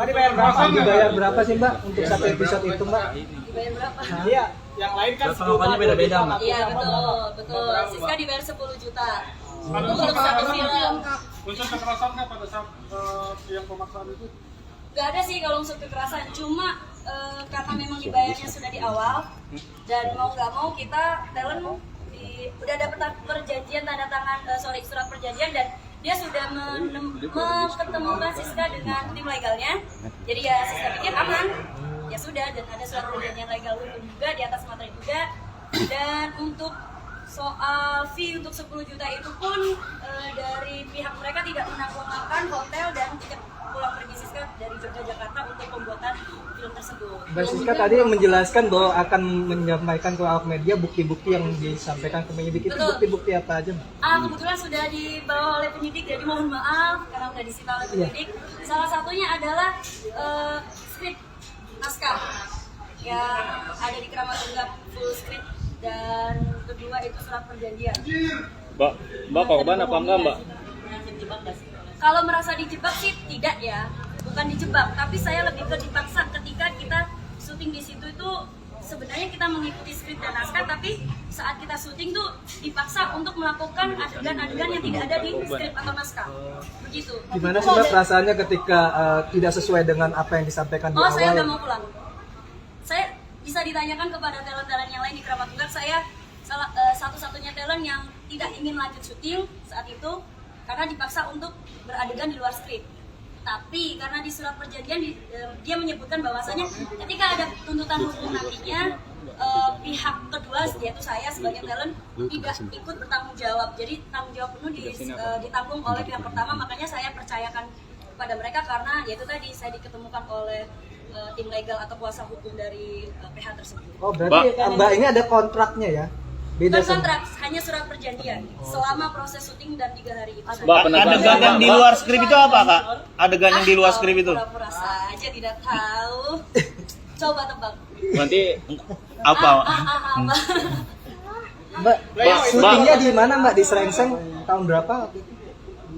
Mbak dibayar berapa? Dibayar berapa sih Mbak untuk satu episode itu Mbak? Dibayar berapa? Iya, yang lain kan Pokoknya beda-beda, Mbak. Iya betul. Siska dibayar 10 juta. Untuk satu film. Unsur kekerasan nggak pada saat yang pemaksaan itu? Gak ada sih kalau unsur kekerasan, cuma karena memang dibayarnya sudah di awal dan mau nggak mau kita talent udah dapat perjanjian tanda tangan surat perjanjian dan dia sudah mempertemukan Siska dengan tim legalnya. Jadi ya Siska pikir aman, ya sudah, dan ada surat perjanjian legal hukum juga di atas materi juga. Dan untuk soal fee untuk 10 juta itu pun dari pihak mereka tidak menanggung hotel dan tiket pulang pergi Siska dari Jakarta untuk pembuatan film tersebut. Mbak Siska tadi menjelaskan bahwa akan menyampaikan ke awak media bukti-bukti yang disampaikan ke penyidik. Itu bukti-bukti apa aja Mbak? Kebetulan sudah dibawa oleh penyidik, jadi mohon maaf karena sudah disita oleh penyidik. Salah satunya adalah skrip naskah yang ada di Kramat Tunggak full script, dan kedua itu surat perjanjian. Mbak korban apa enggak Mbak? Kalau merasa dijebak sih tidak ya, bukan dijebak, tapi saya lebih ke dipaksa ketika kita syuting di situ itu sebenarnya kita mengikuti skrip dan naskah, tapi saat kita syuting tuh dipaksa untuk melakukan adegan-adegan yang tidak ada di skrip atau naskah. Begitu. Gimana sih Mbak perasaannya ketika tidak sesuai dengan apa yang disampaikan di awal? Saya udah mau pulang. Saya bisa ditanyakan kepada talent-talent yang lain di Kramat Tunggak, saya satu-satunya talent yang tidak ingin lanjut syuting saat itu karena dipaksa untuk beradegan di luar skrip. Tapi karena di surat perjanjian dia menyebutkan bahwasanya ketika ada tuntutan hukum nantinya pihak kedua, yaitu saya sebagai talent, tidak ikut bertanggung jawab. Jadi tanggung jawab penuh ditanggung oleh pihak pertama, makanya saya percayakan kepada mereka karena yaitu tadi saya diketemukan oleh tim legal atau kuasa hukum dari PH tersebut. Oh berarti Mbak ini ada kontraknya ya? Beda Bukan kontrak, hanya surat perjanjian selama proses syuting dan 3 hari itu. Mbak, adegan yang di luar skrip itu apa Kak? Adegan yang di luar skrip itu? Pura-pura saja tidak tahu. Coba tebak. Nanti apa? Mbak, syutingnya di mana Mbak? Di Serengseng tahun berapa?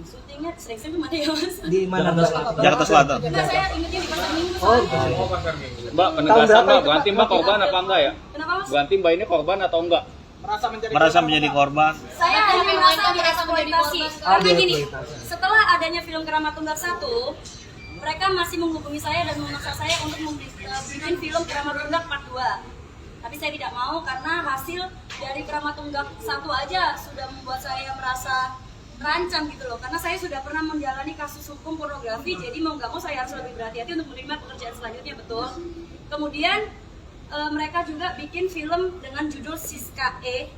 Syutingnya sering-sering di mana ya Mas? Di mana Mbak? Jakarta Selatan. Enggak, saya ingetnya di Pasar Minggu Oh, soalnya. Mbak, penegasan Mbak, berarti Mbak korban apa enggak ya? Kenapa Mas? Berarti Mbak ini korban atau enggak? Merasa menjadi korban. Saya hanya merasa dieksploitasi. Karena gini, dieksploitasi. setelah adanya film Kramat Tunggak 1, mereka masih menghubungi saya dan memaksa saya untuk bikin film Kramat Tunggak Part 2. Tapi saya tidak mau karena hasil dari Kramat Tunggak 1 aja sudah membuat saya merasa terancam gitu loh. Karena saya sudah pernah menjalani kasus hukum pornografi, jadi mau nggak mau saya harus lebih berhati-hati untuk menerima pekerjaan selanjutnya, betul. Kemudian mereka juga bikin film dengan judul Siska E,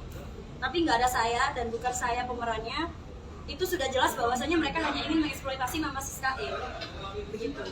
tapi nggak ada saya dan bukan saya pemerannya. Itu sudah jelas bahwasanya mereka hanya ingin mengeksploitasi nama Siska E. Begitu.